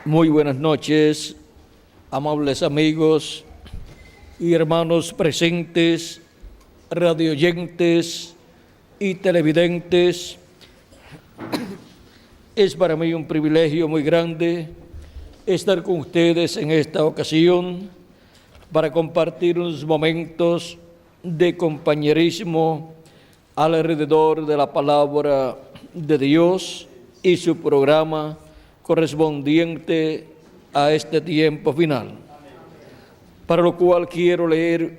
Muy buenas noches, amables amigos y hermanos presentes, radioyentes y televidentes. Es para mí un privilegio muy grande estar con ustedes en esta ocasión para compartir unos momentos de compañerismo alrededor de la palabra de Dios y su programa correspondiente a este tiempo final. Para lo cual quiero leer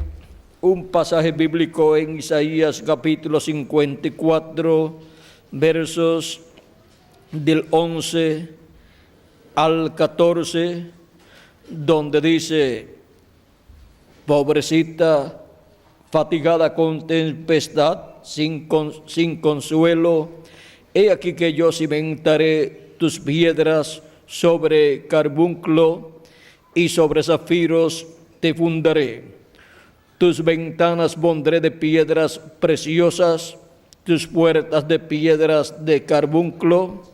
un pasaje bíblico en Isaías capítulo 54, versos del 11 al 14, donde dice: pobrecita, fatigada con tempestad, sin consuelo, he aquí que yo cimentaré tus piedras sobre carbunclo y sobre zafiros te fundaré. Tus ventanas pondré de piedras preciosas, tus puertas de piedras de carbunclo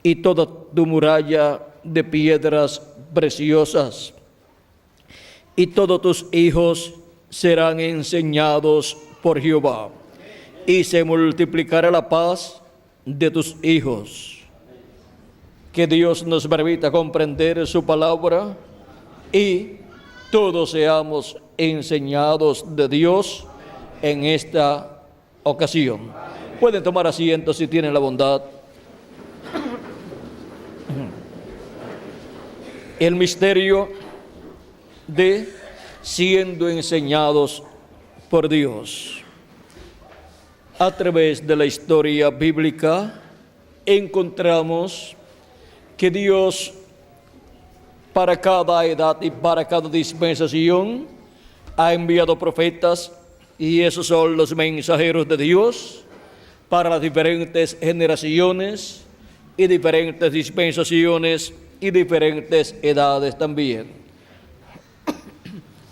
y toda tu muralla de piedras preciosas. Y todos tus hijos serán enseñados por Jehová, y se multiplicará la paz de tus hijos. Que Dios nos permita comprender su palabra y todos seamos enseñados de Dios en esta ocasión. Pueden tomar asiento si tienen la bondad. El misterio de siendo enseñados por Dios. A través de la historia bíblica encontramos que Dios, para cada edad y para cada dispensación, ha enviado profetas, y esos son los mensajeros de Dios para las diferentes generaciones y diferentes dispensaciones y diferentes edades también.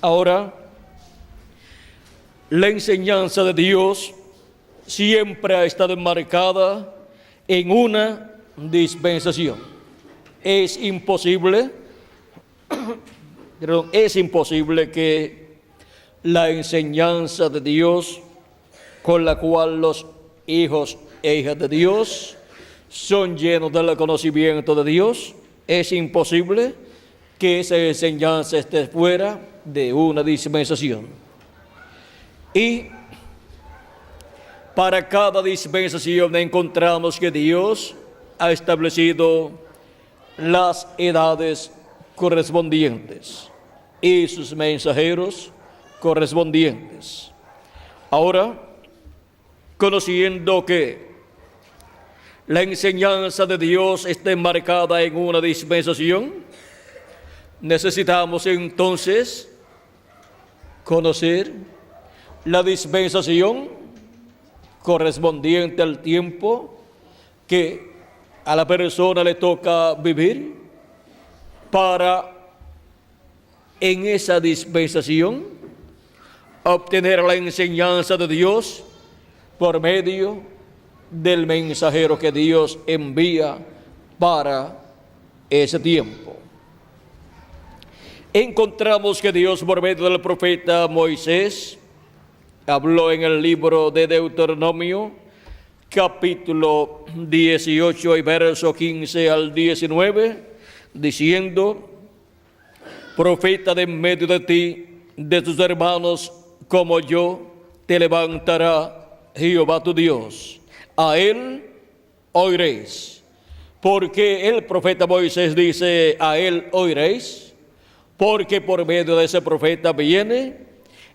Ahora, la enseñanza de Dios siempre ha estado enmarcada en una dispensación. Es imposible que la enseñanza de Dios, con la cual los hijos e hijas de Dios son llenos del conocimiento de Dios, es imposible que esa enseñanza esté fuera de una dispensación. Y para cada dispensación encontramos que Dios ha establecido las edades correspondientes y sus mensajeros correspondientes. Ahora, conociendo que la enseñanza de Dios está enmarcada en una dispensación, necesitamos entonces conocer la dispensación correspondiente al tiempo que a la persona le toca vivir, para en esa dispensación obtener la enseñanza de Dios por medio del mensajero que Dios envía para ese tiempo. Encontramos que Dios, por medio del profeta Moisés, habló en el libro de Deuteronomio, capítulo 18 y verso 15 al 19, diciendo: profeta de en medio de ti, de tus hermanos como yo, te levantará Jehová tu Dios. A él oiréis. Porque el profeta Moisés dice: a él oiréis, porque por medio de ese profeta viene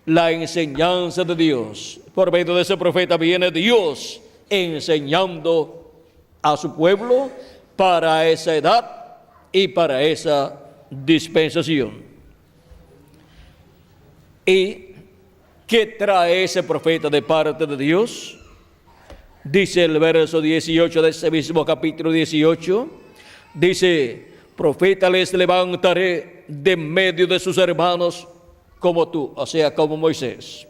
la enseñanza de Dios. Por medio de ese profeta viene Dios enseñando a su pueblo para esa edad y para esa dispensación. ¿Y qué trae ese profeta de parte de Dios? Dice el verso 18 de ese mismo capítulo 18, dice: profeta les levantaré de en medio de sus hermanos como tú, o sea, como Moisés,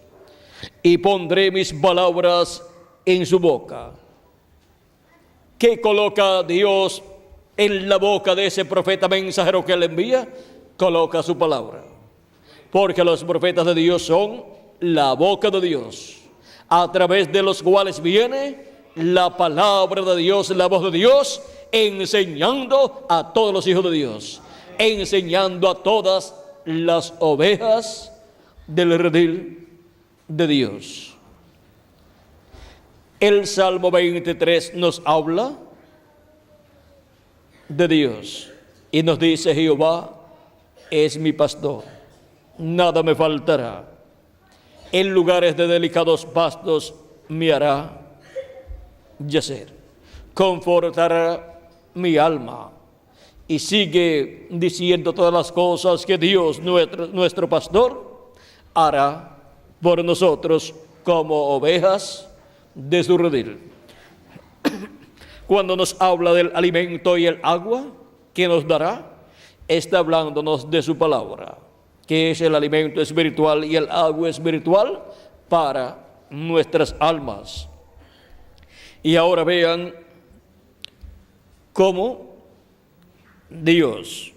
y pondré mis palabras en su boca. ¿Qué coloca Dios en la boca de ese profeta mensajero que él envía, coloca su palabra. Porque los profetas de Dios son la boca de Dios, a través de los cuales viene la palabra de Dios, la voz de Dios, enseñando a todos los hijos de Dios, enseñando a todas las ovejas del redil de Dios. El Salmo 23 nos habla de Dios y nos dice: Jehová es mi pastor, nada me faltará. En lugares de delicados pastos me hará yacer, confortará mi alma. Y sigue diciendo todas las cosas que Dios, nuestro pastor, hará por nosotros como ovejas de su redil. Cuando nos habla del alimento y el agua que nos dará, está hablándonos de su palabra, que es el alimento espiritual y el agua espiritual para nuestras almas. Y ahora vean cómo Dios,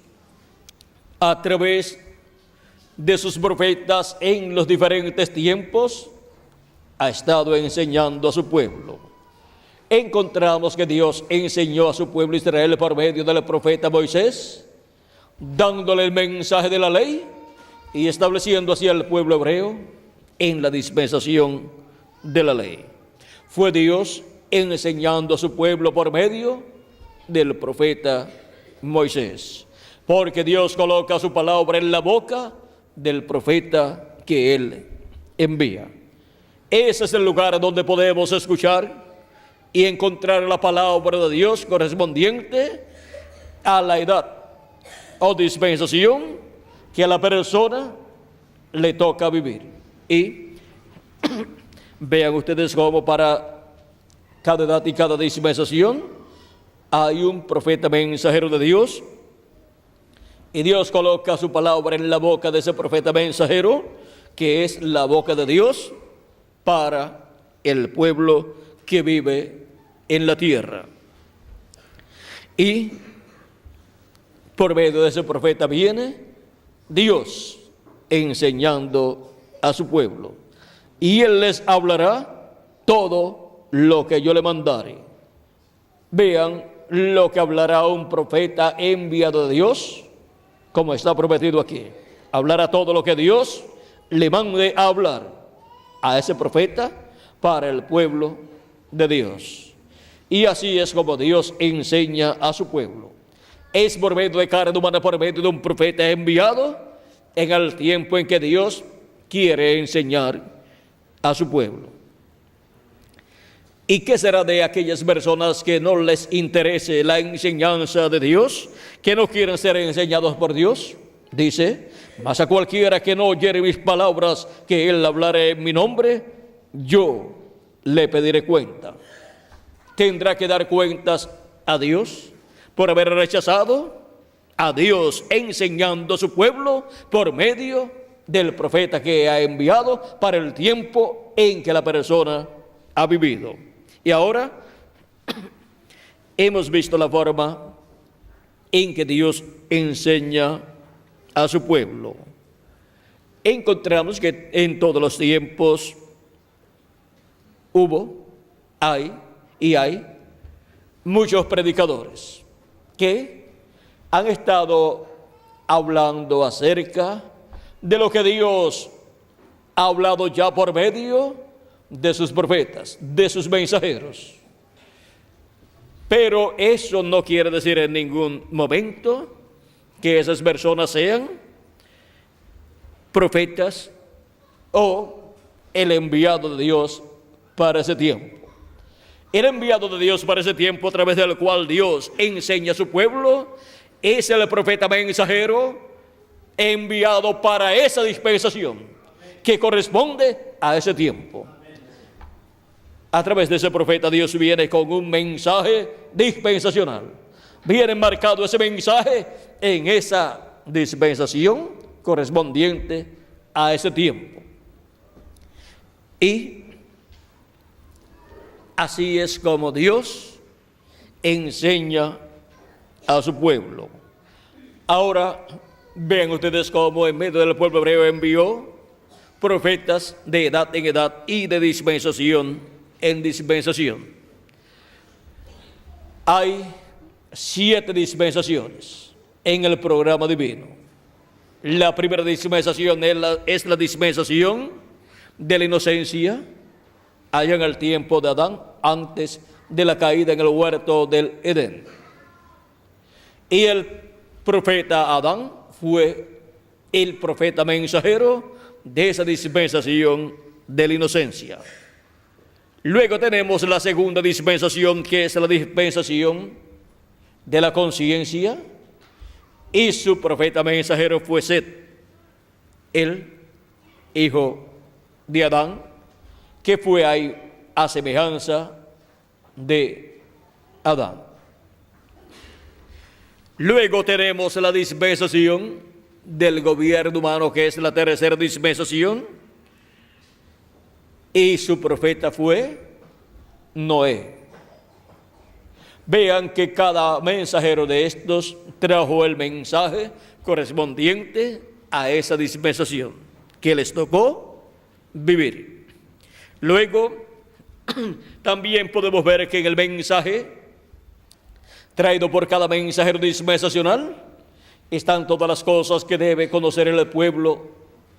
a través de sus profetas en los diferentes tiempos, ha estado enseñando a su pueblo. Encontramos que Dios enseñó a su pueblo Israel por medio del profeta Moisés, dándole el mensaje de la ley y estableciendo así al pueblo hebreo en la dispensación de la ley. Fue Dios enseñando a su pueblo por medio del profeta Moisés, porque Dios coloca su palabra en la boca del profeta que él envía. Ese es el lugar donde podemos escuchar y encontrar la palabra de Dios correspondiente a la edad o dispensación que a la persona le toca vivir. Y vean ustedes cómo para cada edad y cada dispensación hay un profeta mensajero de Dios, y Dios coloca su palabra en la boca de ese profeta mensajero, que es la boca de Dios para el pueblo que vive en la tierra. Y por medio de ese profeta viene Dios enseñando a su pueblo, y Él les hablará todo lo que yo le mandare. Vean lo que hablará un profeta enviado de Dios, como está prometido aquí. Hablará todo lo que Dios le mande a hablar a ese profeta para el pueblo de Dios. Y así es como Dios enseña a su pueblo. Es por medio de carne humana, por medio de un profeta enviado en el tiempo en que Dios quiere enseñar a su pueblo. ¿Y qué será de aquellas personas que no les interese la enseñanza de Dios, que no quieren ser enseñados por Dios? Dice: mas a cualquiera que no oyere mis palabras, que él hablaré en mi nombre, yo le pediré cuenta. ¿Tendrá que dar cuentas a Dios por haber rechazado a Dios enseñando a su pueblo por medio del profeta que ha enviado para el tiempo en que la persona ha vivido? Y ahora hemos visto la forma en que Dios enseña a su pueblo. Encontramos que en todos los tiempos hubo, hay muchos predicadores que han estado hablando acerca de lo que Dios ha hablado ya por medio de sus profetas, de sus mensajeros. Pero eso no quiere decir en ningún momento que esas personas sean profetas o el enviado de Dios para ese tiempo. El enviado de Dios para ese tiempo, a través del cual Dios enseña a su pueblo, es el profeta mensajero enviado para esa dispensación que corresponde a ese tiempo. A través de ese profeta Dios viene con un mensaje dispensacional. Viene marcado ese mensaje en esa dispensación correspondiente a ese tiempo. Y así es como Dios enseña a su pueblo. Ahora, vean ustedes cómo en medio del pueblo hebreo envió profetas de edad en edad y de dispensación en dispensación. Hay 7 dispensaciones en el programa divino. La primera dispensación es la dispensación de la inocencia, allá en el tiempo de Adán, antes de la caída en el huerto del Edén. Y el profeta Adán fue el profeta mensajero de esa dispensación de la inocencia. Luego tenemos la segunda dispensación, que es la dispensación de la conciencia, y su profeta mensajero fue Set, el hijo de Adán, que fue ahí a semejanza de Adán. Luego tenemos la dispensación del gobierno humano, que es la tercera dispensación, y su profeta fue Noé. Vean que cada mensajero de estos trajo el mensaje correspondiente a esa dispensación que les tocó vivir. Luego, también podemos ver que en el mensaje traído por cada mensajero dispensacional están todas las cosas que debe conocer el pueblo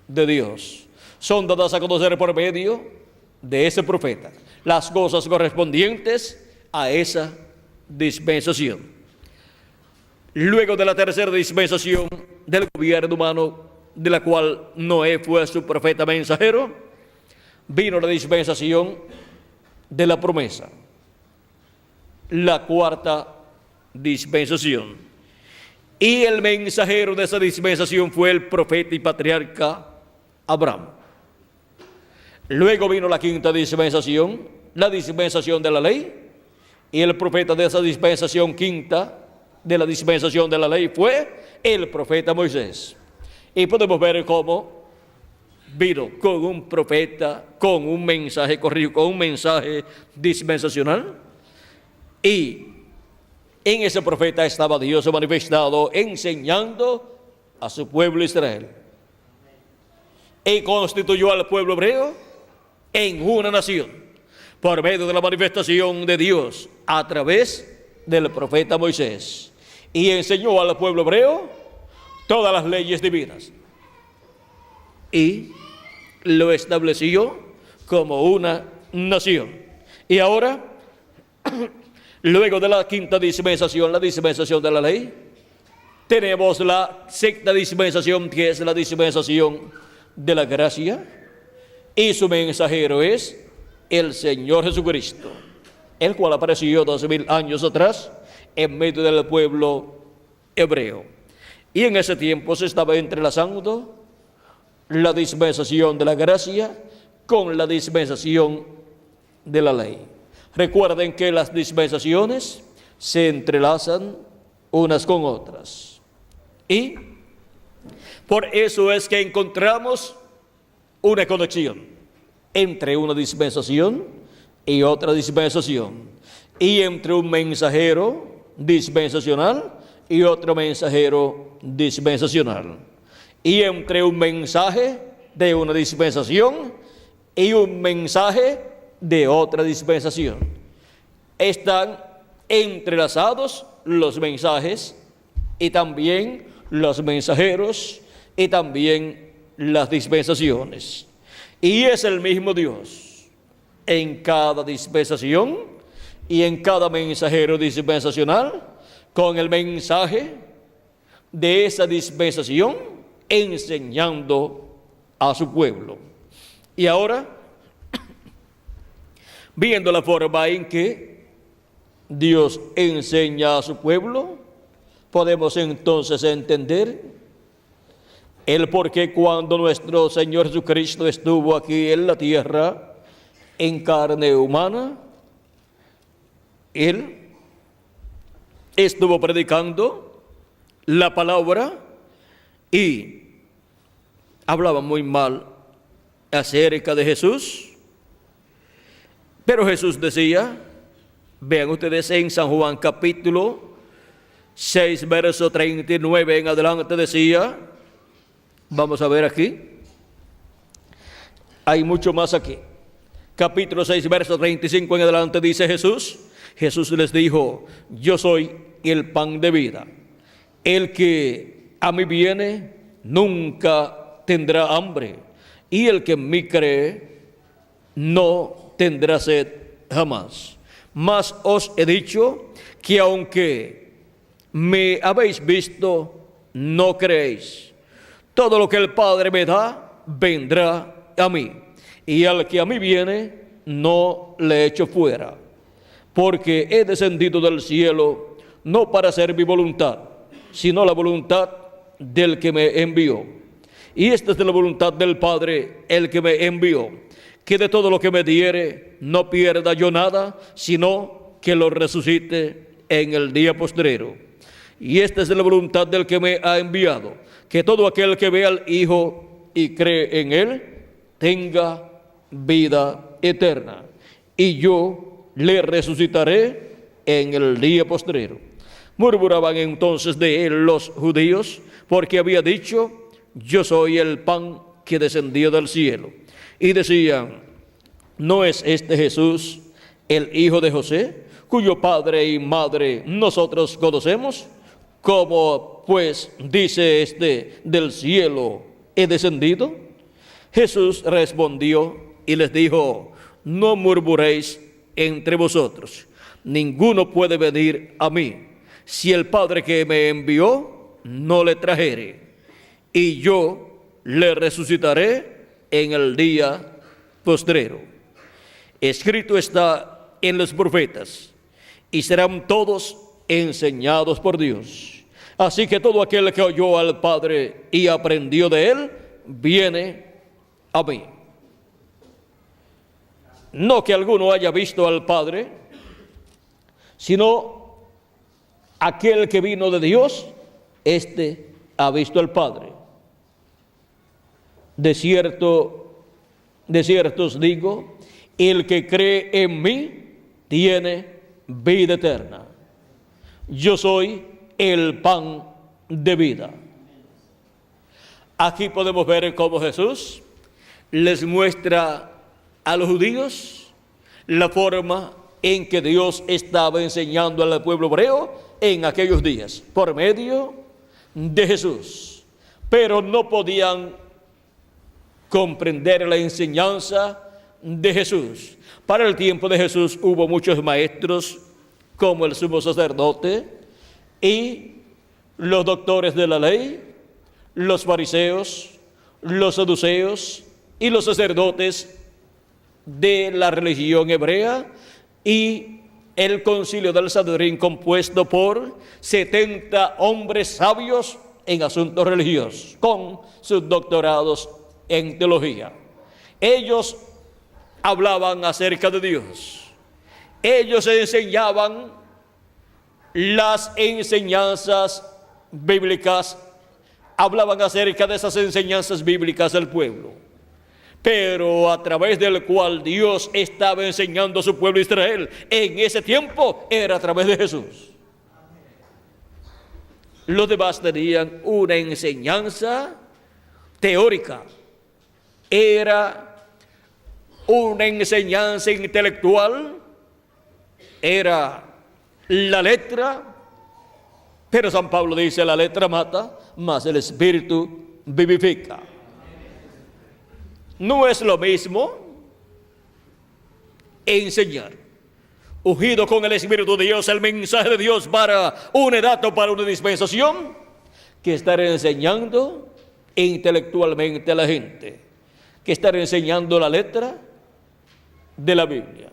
de Dios. Son dadas a conocer por medio de ese profeta, las cosas correspondientes a esa dispensación. Luego de la tercera dispensación del gobierno humano, de la cual Noé fue su profeta mensajero, vino la dispensación de la promesa, la cuarta dispensación. Y el mensajero de esa dispensación fue el profeta y patriarca Abraham. Luego vino la quinta dispensación, la dispensación de la ley, y el profeta de esa dispensación quinta, de la dispensación de la ley, fue el profeta Moisés. Y podemos ver cómo vino con un profeta, con un mensaje corrido, con un mensaje dispensacional, y en ese profeta estaba Dios manifestado enseñando a su pueblo Israel. Y constituyó al pueblo hebreo en una nación por medio de la manifestación de Dios a través del profeta Moisés. Y enseñó al pueblo hebreo todas las leyes divinas. Y lo estableció como una nación. Y ahora, luego de la quinta dispensación, la dispensación de la ley, tenemos la sexta dispensación, que es la dispensación de la gracia, y su mensajero es el Señor Jesucristo, el cual apareció 2000 años atrás en medio del pueblo hebreo. Y en ese tiempo se estaba entrelazando la dispensación de la gracia con la dispensación de la ley. Recuerden que las dispensaciones se entrelazan unas con otras. Y por eso es que encontramos una conexión entre una dispensación y otra dispensación, y entre un mensajero dispensacional y otro mensajero dispensacional, y entre un mensaje de una dispensación y un mensaje de otra dispensación. Están entrelazados los mensajes y también los mensajeros y también las dispensaciones. Y es el mismo Dios en cada dispensación y en cada mensajero dispensacional con el mensaje de esa dispensación enseñando a su pueblo. Y ahora, viendo la forma en que Dios enseña a su pueblo, podemos entonces entender el por qué cuando nuestro Señor Jesucristo estuvo aquí en la tierra en carne humana, Él estuvo predicando la palabra y hablaba muy mal acerca de Jesús. Pero Jesús decía, vean ustedes en San Juan capítulo 6, verso 39 en adelante decía, vamos a ver aquí, hay mucho más aquí. Capítulo 6, verso 35 en adelante dice Jesús les dijo, yo soy el pan de vida. El que a mí viene nunca tendrá hambre, y el que en mí cree no tendrá sed jamás. Mas os he dicho que aunque me habéis visto, no creéis. Todo lo que el Padre me da, vendrá a mí. Y al que a mí viene, no le echo fuera. Porque he descendido del cielo, no para hacer mi voluntad, sino la voluntad del que me envió. Y esta es de la voluntad del Padre, el que me envió, que de todo lo que me diere, no pierda yo nada, sino que lo resucite en el día postrero. Y esta es de la voluntad del que me ha enviado, que todo aquel que ve al Hijo y cree en Él, tenga vida eterna. Y yo le resucitaré en el día postrero. Murmuraban entonces de él los judíos, porque había dicho, yo soy el pan que descendió del cielo. Y decían, ¿no es este Jesús el hijo de José, cuyo padre y madre nosotros conocemos? ¿Cómo pues dice este, del cielo he descendido? Jesús respondió y les dijo, no murmuréis entre vosotros. Ninguno puede venir a mí si el Padre que me envió no le trajere, y yo le resucitaré en el día postrero. Escrito está en los profetas, y serán todos enseñados por Dios. Así que todo aquel que oyó al Padre y aprendió de él, viene a mí. No que alguno haya visto al Padre, sino aquel que vino de Dios, este ha visto al Padre. De cierto os digo, el que cree en mí tiene vida eterna. Yo soy el pan de vida. Aquí podemos ver cómo Jesús les muestra a los judíos la forma en que Dios estaba enseñando al pueblo hebreo en aquellos días, por medio de Jesús. Pero no podían comprender la enseñanza de Jesús. Para el tiempo de Jesús hubo muchos maestros, como el sumo sacerdote y los doctores de la ley, los fariseos, los saduceos y los sacerdotes de la religión hebrea, y el concilio del Sanedrín, compuesto por 70 hombres sabios en asuntos religiosos, con sus doctorados en teología. Ellos hablaban acerca de Dios. Ellos enseñaban las enseñanzas bíblicas, hablaban acerca de esas enseñanzas bíblicas del pueblo, pero a través del cual Dios estaba enseñando a su pueblo Israel en ese tiempo era a través de Jesús. Los demás tenían una enseñanza teórica, era una enseñanza intelectual, era la letra, pero San Pablo dice, la letra mata, mas el espíritu vivifica. No es lo mismo enseñar, ungido con el Espíritu de Dios, el mensaje de Dios para una edad o para una dispensación, que estar enseñando intelectualmente a la gente, que estar enseñando la letra de la Biblia.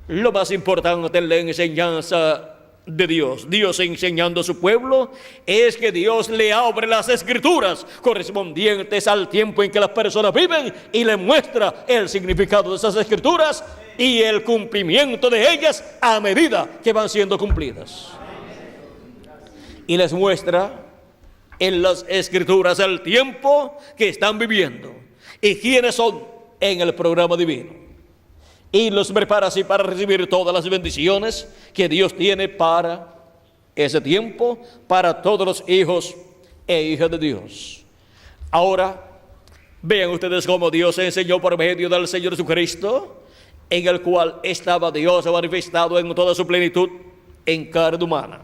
Lo más importante en la enseñanza de Dios, Dios enseñando a su pueblo, es que Dios le abre las escrituras correspondientes al tiempo en que las personas viven y le muestra el significado de esas escrituras y el cumplimiento de ellas a medida que van siendo cumplidas. Y les muestra en las escrituras el tiempo que están viviendo y quiénes son en el programa divino. Y los prepara así para recibir todas las bendiciones que Dios tiene para ese tiempo para todos los hijos e hijas de Dios. Ahora, vean ustedes cómo Dios enseñó por medio del Señor Jesucristo, en el cual estaba Dios manifestado en toda su plenitud en carne humana.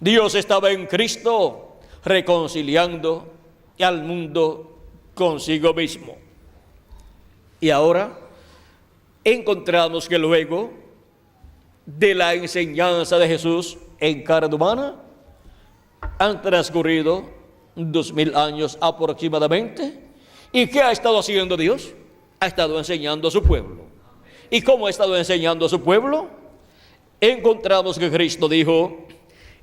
Dios estaba en Cristo reconciliando al mundo consigo mismo. Y ahora encontramos que luego de la enseñanza de Jesús en carne humana han transcurrido 2000 años aproximadamente. ¿Y qué ha estado haciendo Dios? Ha estado enseñando a su pueblo. ¿Y cómo ha estado enseñando a su pueblo? Encontramos que Cristo dijo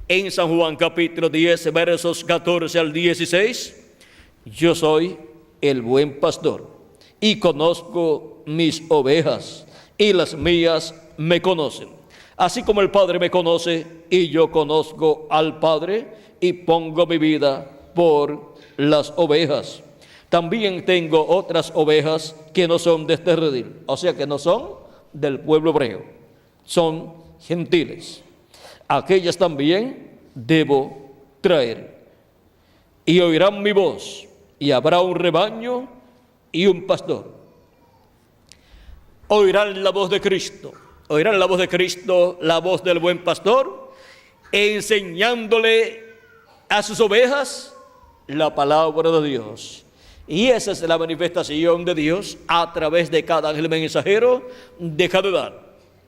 en San Juan capítulo 10, versos 14 al 16, yo soy el buen pastor y conozco mis ovejas y las mías me conocen. Así como el Padre me conoce y yo conozco al Padre y pongo mi vida por las ovejas. También tengo otras ovejas que no son de este redil, o sea que no son del pueblo hebreo, son gentiles. Aquellas también debo traer. Y oirán mi voz, y habrá un rebaño y un pastor. Oirán la voz de Cristo, oirán la voz de Cristo, la voz del buen pastor, enseñándole a sus ovejas la palabra de Dios. Y esa es la manifestación de Dios a través de cada ángel mensajero de cada edad,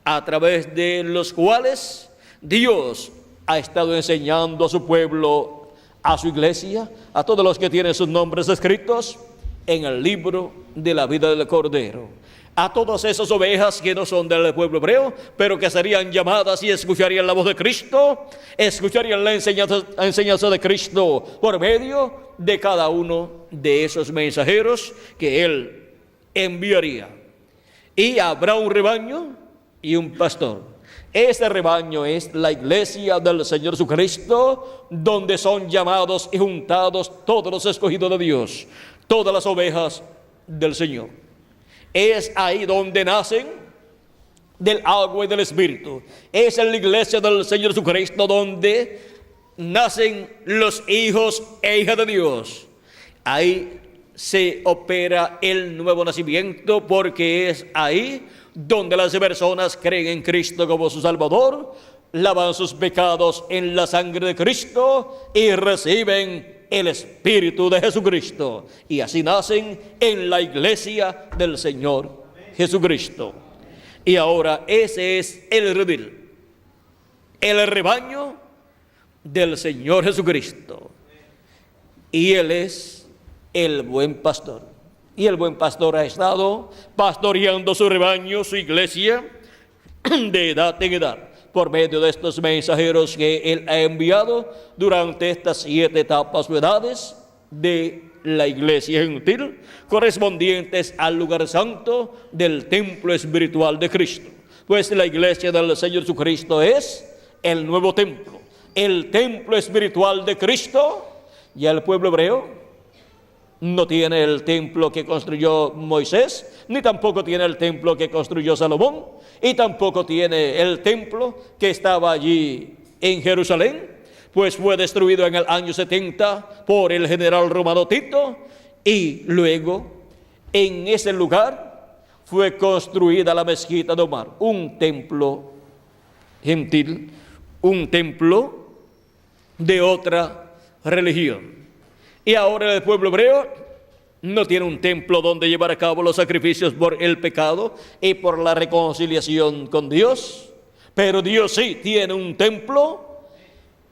a través de los cuales Dios ha estado enseñando a su pueblo, a su iglesia, a todos los que tienen sus nombres escritos en el libro de la vida del Cordero. A todas esas ovejas que no son del pueblo hebreo, pero que serían llamadas y escucharían la voz de Cristo, escucharían la enseñanza de Cristo por medio de cada uno de esos mensajeros que Él enviaría. Y habrá un rebaño y un pastor. Ese rebaño es la iglesia del Señor Jesucristo, donde son llamados y juntados todos los escogidos de Dios, todas las ovejas del Señor. Es ahí donde nacen del agua y del Espíritu. Es en la iglesia del Señor Jesucristo donde nacen los hijos e hijas de Dios. Ahí se opera el nuevo nacimiento, porque es ahí donde las personas creen en Cristo como su Salvador, lavan sus pecados en la sangre de Cristo y reciben el Espíritu de Jesucristo, y así nacen en la iglesia del Señor Jesucristo. Y ahora ese es el redil, el rebaño del Señor Jesucristo, y Él es el buen pastor. Y el buen pastor ha estado pastoreando su rebaño, su iglesia, de edad en edad, por medio de estos mensajeros que Él ha enviado durante estas 7 etapas o edades de la iglesia gentil, correspondientes al lugar santo del templo espiritual de Cristo. Pues la iglesia del Señor Jesucristo es el nuevo templo, el templo espiritual de Cristo. Y el pueblo hebreo no tiene el templo que construyó Moisés, ni tampoco tiene el templo que construyó Salomón, y tampoco tiene el templo que estaba allí en Jerusalén, pues fue destruido en el año 70 por el general romano Tito, y luego en ese lugar fue construida la mezquita de Omar, un templo gentil, un templo de otra religión. Y ahora el pueblo hebreo no tiene un templo donde llevar a cabo los sacrificios por el pecado y por la reconciliación con Dios, pero Dios sí tiene un templo.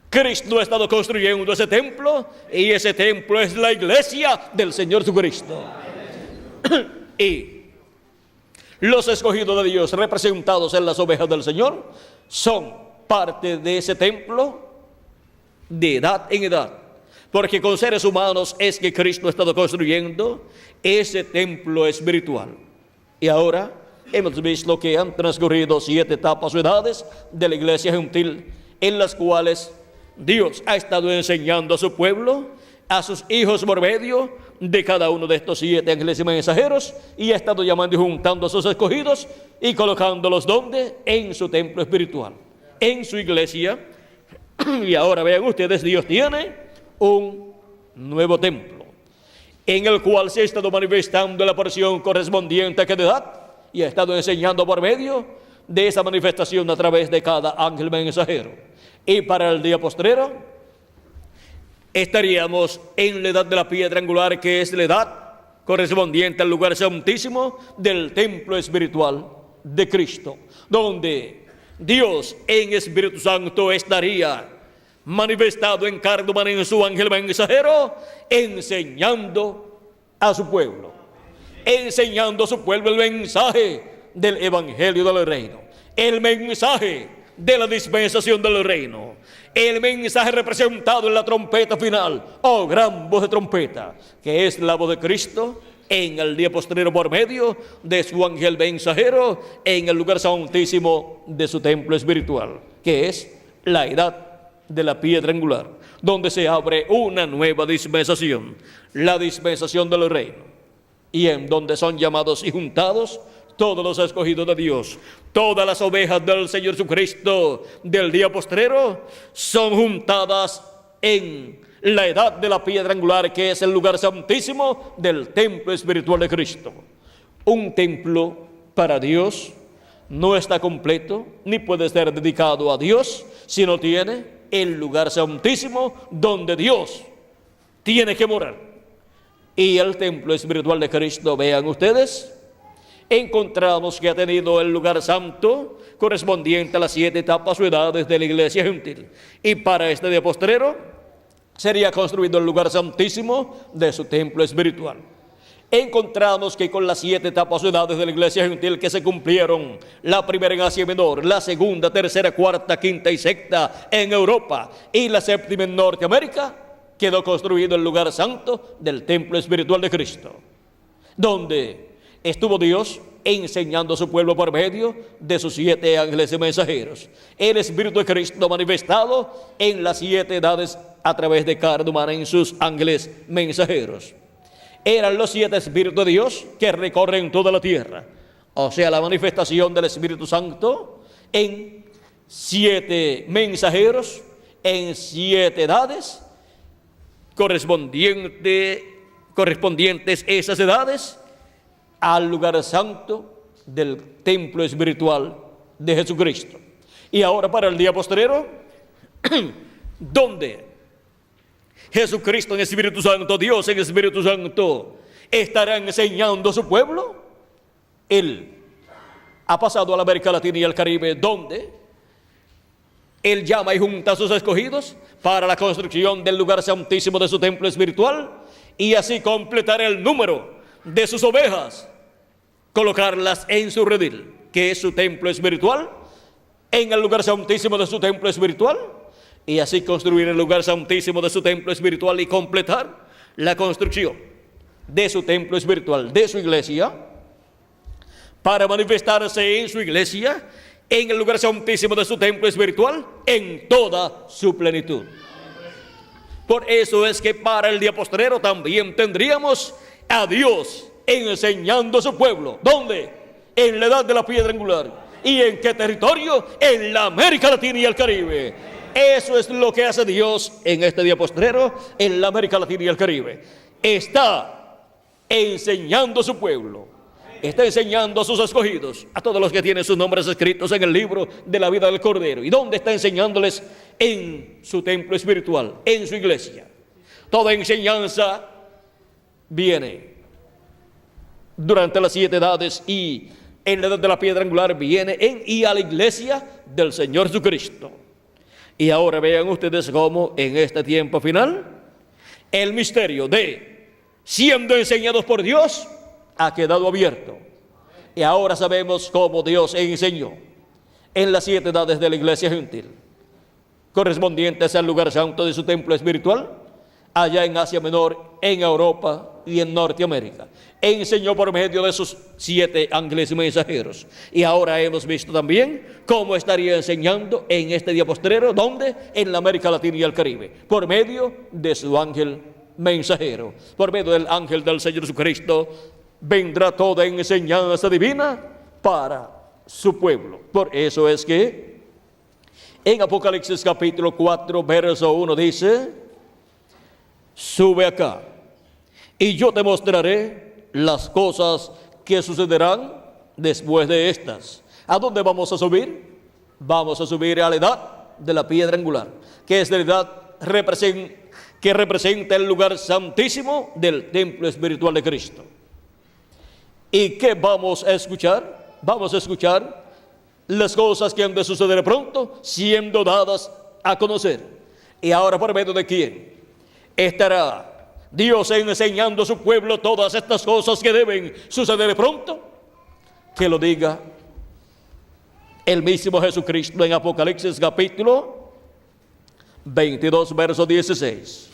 Cristo ha estado construyendo ese templo, y ese templo es la iglesia del Señor Jesucristo. Y los escogidos de Dios, representados en las ovejas del Señor, son parte de ese templo de edad en edad. Porque con seres humanos es que Cristo ha estado construyendo ese templo espiritual. Y ahora hemos visto que han transcurrido 7 etapas o edades de la iglesia gentil, en las cuales Dios ha estado enseñando a su pueblo, a sus hijos por medio de cada uno de estos 7 ángeles y mensajeros, y ha estado llamando y juntando a sus escogidos y colocándolos donde, en su templo espiritual, en su iglesia Y ahora vean ustedes, Dios tiene un nuevo templo, en el cual se ha estado manifestando la porción correspondiente a cada edad, y ha estado enseñando por medio de esa manifestación a través de cada ángel mensajero. Y para el día postrero estaríamos en la edad de la piedra angular, que es la edad correspondiente al lugar santísimo del templo espiritual de Cristo, donde Dios en Espíritu Santo estaría manifestado en carne humana en su ángel mensajero, enseñando a su pueblo el mensaje del evangelio del reino, el mensaje de la dispensación del reino, el mensaje representado en la trompeta final, oh gran voz de trompeta, que es la voz de Cristo en el día postrero por medio de su ángel mensajero en el lugar santísimo de su templo espiritual, que es la edad de la piedra angular, donde se abre una nueva dispensación, la dispensación del reino, y en donde son llamados y juntados todos los escogidos de Dios, todas las ovejas del Señor Jesucristo del día postrero son juntadas en la edad de la piedra angular, que es el lugar santísimo del templo espiritual de Cristo. Un templo para Dios no está completo ni puede ser dedicado a Dios si no tiene el lugar santísimo donde Dios tiene que morar. Y el templo espiritual de Cristo, vean ustedes, encontramos que ha tenido el lugar santo correspondiente a las 7 etapas o edades de la iglesia gentil. Y para este día postrero sería construido el lugar santísimo de su templo espiritual. Encontramos que con las 7 etapas o edades de la iglesia gentil que se cumplieron, la primera en Asia Menor, la segunda, tercera, cuarta, quinta y sexta en Europa, y la séptima en Norteamérica, quedó construido el lugar santo del templo espiritual de Cristo, donde estuvo Dios enseñando a su pueblo por medio de sus 7 ángeles y mensajeros. El Espíritu de Cristo manifestado en las 7 edades a través de carne humana en sus ángeles mensajeros. Eran los 7 Espíritus de Dios que recorren toda la tierra. O sea, la manifestación del Espíritu Santo en 7 mensajeros, en 7 edades, correspondientes esas edades al lugar santo del templo espiritual de Jesucristo. Y ahora para el día postrero, donde Jesucristo en Espíritu Santo, Dios en Espíritu Santo, estará enseñando a su pueblo. Él ha pasado a la América Latina y al Caribe, donde Él llama y junta a sus escogidos para la construcción del lugar santísimo de su templo espiritual, y así completar el número de sus ovejas, colocarlas en su redil, que es su templo espiritual, en el lugar santísimo de su templo espiritual, y así construir el lugar santísimo de su templo espiritual y completar la construcción de su templo espiritual, de su iglesia, para manifestarse en su iglesia, en el lugar santísimo de su templo espiritual, en toda su plenitud. Por eso es que para el día postrero también tendríamos a Dios enseñando a su pueblo. ¿Dónde? En la edad de la piedra angular. ¿Y en qué territorio? En la América Latina y el Caribe. Eso es lo que hace Dios en este día postrero en la América Latina y el Caribe. Está enseñando a su pueblo, está enseñando a sus escogidos, a todos los que tienen sus nombres escritos en el libro de la vida del Cordero. ¿Y dónde está enseñándoles? En su templo espiritual, en su iglesia. Toda enseñanza viene durante las 7 edades, y en la edad de la piedra angular viene y a la iglesia del Señor Jesucristo. Y ahora vean ustedes cómo en este tiempo final el misterio de siendo enseñados por Dios ha quedado abierto. Y ahora sabemos cómo Dios enseñó en las 7 edades de la iglesia gentil, correspondientes al lugar santo de su templo espiritual, allá en Asia Menor, en Europa y en Norteamérica. Enseñó por medio de sus 7 ángeles mensajeros. Y ahora hemos visto también cómo estaría enseñando en este día postrero, ¿dónde? En la América Latina y el Caribe, por medio de su ángel mensajero. Por medio del ángel del Señor Jesucristo vendrá toda enseñanza divina para su pueblo. Por eso es que En Apocalipsis capítulo 4, verso 1 dice: sube acá y yo te mostraré las cosas que sucederán después de estas. ¿A dónde vamos a subir? Vamos a subir a la edad de la piedra angular, que es la edad que representa el lugar santísimo del templo espiritual de Cristo. ¿Y qué vamos a escuchar? Vamos a escuchar las cosas que han de suceder pronto, siendo dadas a conocer. ¿Y ahora por medio de quién estará Dios enseñando a su pueblo todas estas cosas que deben suceder pronto? Que lo diga el mismo Jesucristo en Apocalipsis capítulo 22, verso 16.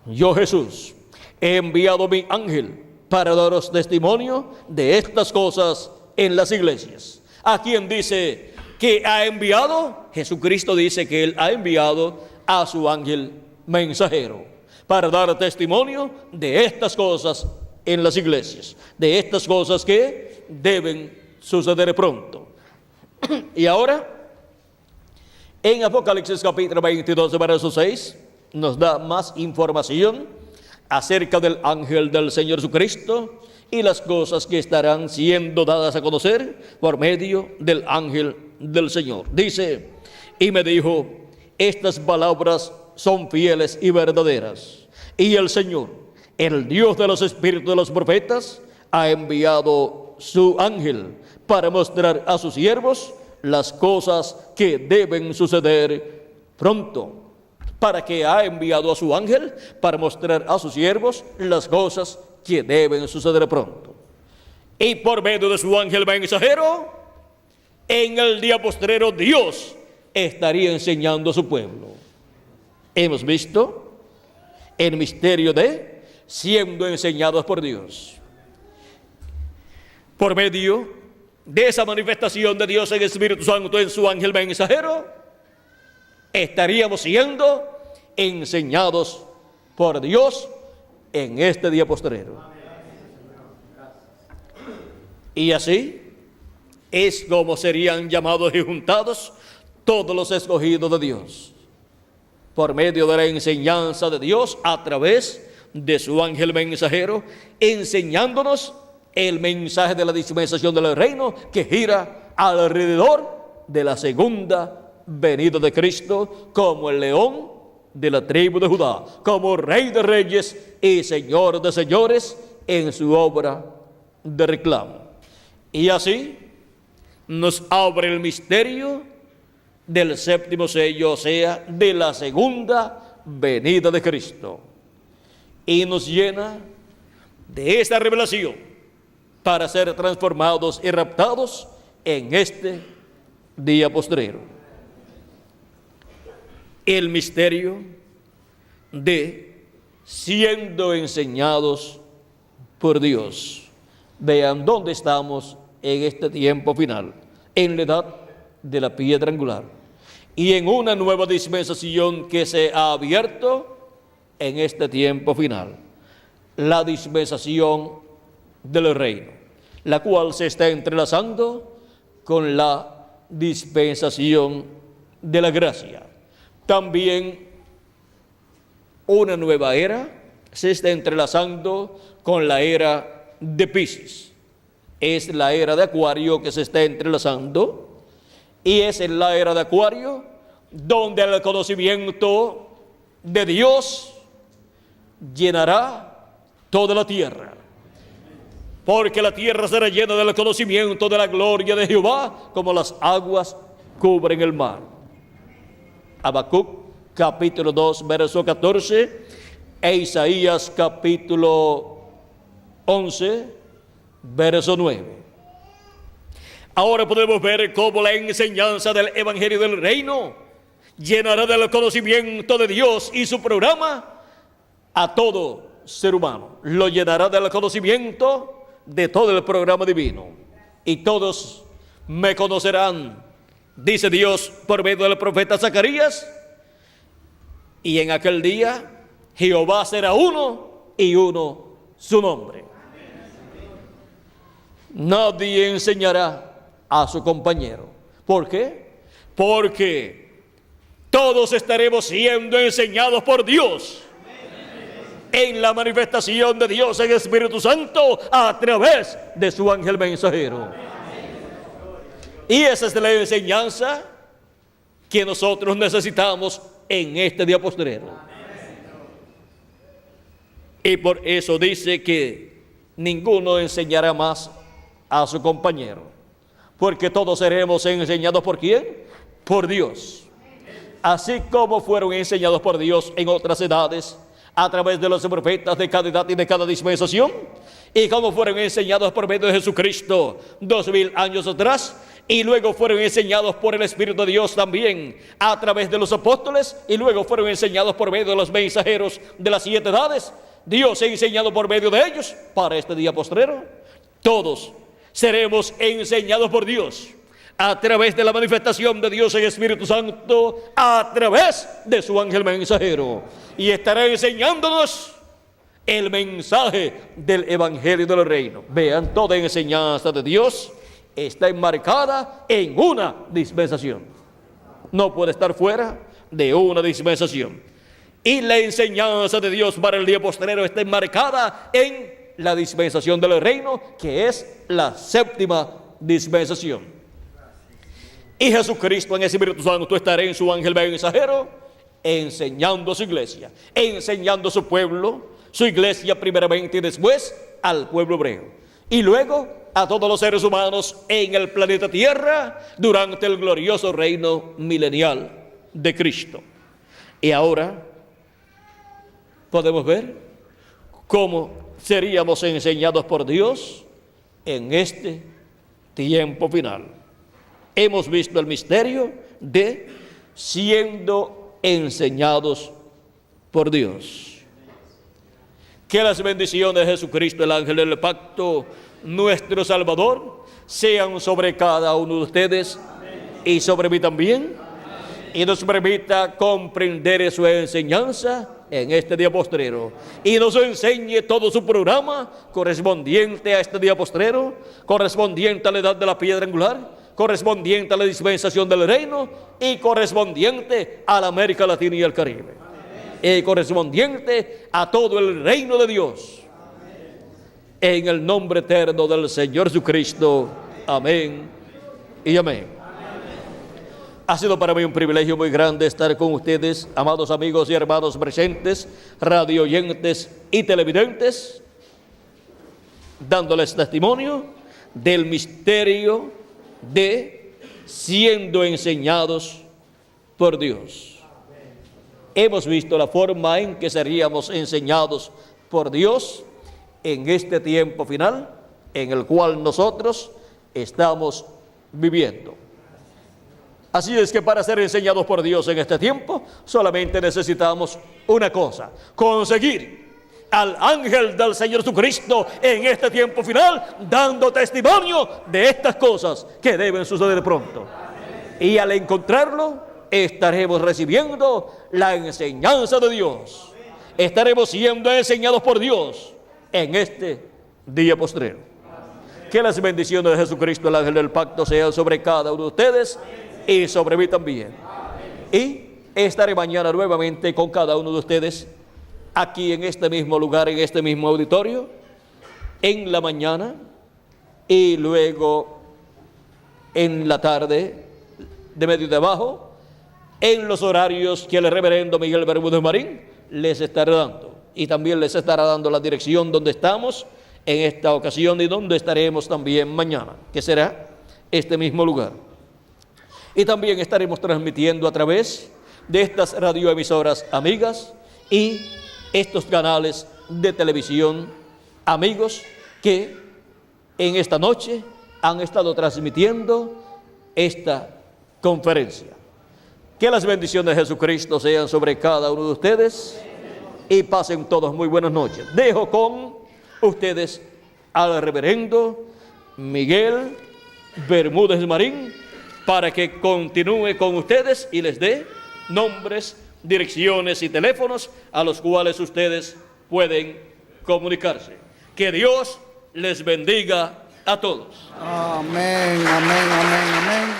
Yo, Jesús, he enviado mi ángel para daros testimonio de estas cosas en las iglesias. ¿A quién dice que ha enviado? Jesucristo dice que Él ha enviado a su ángel mensajero para dar testimonio de estas cosas en las iglesias, de estas cosas que deben suceder pronto. Y ahora, en Apocalipsis capítulo 22, verso 6, nos da más información acerca del ángel del Señor Jesucristo y las cosas que estarán siendo dadas a conocer por medio del ángel del Señor. Dice: y me dijo, estas palabras son fieles y verdaderas, y el Señor, el Dios de los espíritus de los profetas, ha enviado su ángel para mostrar a sus siervos las cosas que deben suceder pronto. ¿Para qué ha enviado a su ángel? Para mostrar a sus siervos las cosas que deben suceder pronto. Y por medio de su ángel mensajero, en el día postrero Dios estaría enseñando a su pueblo. Hemos visto el misterio de siendo enseñados por Dios. Por medio de esa manifestación de Dios en el Espíritu Santo en su ángel mensajero, estaríamos siendo enseñados por Dios en este día postrero. Y así es como serían llamados y juntados todos los escogidos de Dios, por medio de la enseñanza de Dios a través de su ángel mensajero, enseñándonos el mensaje de la dispensación del reino que gira alrededor de la segunda venida de Cristo como el león de la tribu de Judá, como Rey de reyes y Señor de señores en su obra de reclamo. Y así nos abre el misterio del séptimo sello, o sea, de la segunda venida de Cristo, y nos llena de esta revelación para ser transformados y raptados en este día postrero. El misterio de siendo enseñados por Dios. Vean dónde estamos en este tiempo final, en la edad de la piedra angular, y en una nueva dispensación que se ha abierto en este tiempo final, la dispensación del reino, la cual se está entrelazando con la dispensación de la gracia. También una nueva era se está entrelazando con la era de Piscis. Es la era de Acuario que se está entrelazando, y es en la era de Acuario donde el conocimiento de Dios llenará toda la tierra, porque la tierra será llena del conocimiento de la gloria de Jehová como las aguas cubren el mar. Habacuc capítulo 2 verso 14 e Isaías capítulo 11 verso 9. Ahora podemos ver cómo la enseñanza del Evangelio del Reino llenará del conocimiento de Dios y su programa a todo ser humano. Lo llenará del conocimiento de todo el programa divino. Y todos me conocerán, dice Dios por medio del profeta Zacarías, y en aquel día Jehová será uno y uno su nombre. Nadie enseñará a su compañero. ¿Por qué? Porque todos estaremos siendo enseñados por Dios en la manifestación de Dios en Espíritu Santo a través de su ángel mensajero. Y esa es la enseñanza que nosotros necesitamos en este día postrero. Y por eso dice que ninguno enseñará más a su compañero, porque todos seremos enseñados ¿por quién? Por Dios. Así como fueron enseñados por Dios en otras edades, a través de los profetas de cada edad y de cada dispensación, y como fueron enseñados por medio de Jesucristo 2000 años atrás, y luego fueron enseñados por el Espíritu de Dios también a través de los apóstoles, y luego fueron enseñados por medio de los mensajeros de las 7 edades. Dios ha enseñado por medio de ellos para este día postrero. Todos seremos enseñados por Dios a través de la manifestación de Dios en Espíritu Santo, a través de su ángel mensajero, y estará enseñándonos el mensaje del Evangelio del Reino. Vean, toda enseñanza de Dios está enmarcada en una dispensación. No puede estar fuera de una dispensación. Y la enseñanza de Dios para el día postrero está enmarcada en la dispensación del reino, que es la 7ª dispensación. Y Jesucristo en el Espíritu Santo estará en su ángel mensajero enseñando a su iglesia, enseñando a su pueblo, su iglesia primeramente y después al pueblo hebreo. Y luego a todos los seres humanos en el planeta Tierra durante el glorioso reino milenial de Cristo. Y ahora podemos ver cómo seríamos enseñados por Dios en este tiempo final. Hemos visto el misterio de siendo enseñados por Dios. Que las bendiciones de Jesucristo, el ángel del pacto, nuestro Salvador, sean sobre cada uno de ustedes y sobre mí también, y nos permita comprender su enseñanza en este día postrero, y nos enseñe todo su programa correspondiente a este día postrero, correspondiente a la edad de la piedra angular, correspondiente a la dispensación del reino, y correspondiente a la América Latina y el Caribe, y correspondiente a todo el reino de Dios. En el nombre eterno del Señor Jesucristo. Amén y amén. Ha sido para mí un privilegio muy grande estar con ustedes, amados amigos y hermanos presentes, radio oyentes y televidentes, dándoles testimonio del misterio de siendo enseñados por Dios. Hemos visto la forma en que seríamos enseñados por Dios en este tiempo final en el cual nosotros estamos viviendo. Así es que para ser enseñados por Dios en este tiempo, solamente necesitamos una cosa: conseguir al ángel del Señor Jesucristo en este tiempo final, dando testimonio de estas cosas que deben suceder pronto. Y al encontrarlo, estaremos recibiendo la enseñanza de Dios. Estaremos siendo enseñados por Dios en este día postrero. Que las bendiciones de Jesucristo, el ángel del pacto, sean sobre cada uno de ustedes y sobre mí también. Y estaré mañana nuevamente con cada uno de ustedes aquí en este mismo lugar, en este mismo auditorio, en la mañana y luego en la tarde de medio de abajo, en los horarios que el reverendo Miguel Bermúdez Marín les estará dando. Y también les estará dando la dirección donde estamos en esta ocasión y donde estaremos también mañana, que será este mismo lugar. Y también estaremos transmitiendo a través de estas radioemisoras amigas y estos canales de televisión amigos que en esta noche han estado transmitiendo esta conferencia. Que las bendiciones de Jesucristo sean sobre cada uno de ustedes y pasen todos muy buenas noches. Dejo con ustedes al reverendo Miguel Bermúdez Marín para que continúe con ustedes y les dé nombres, direcciones y teléfonos a los cuales ustedes pueden comunicarse. Que Dios les bendiga a todos. Amén, amén, amén, amén.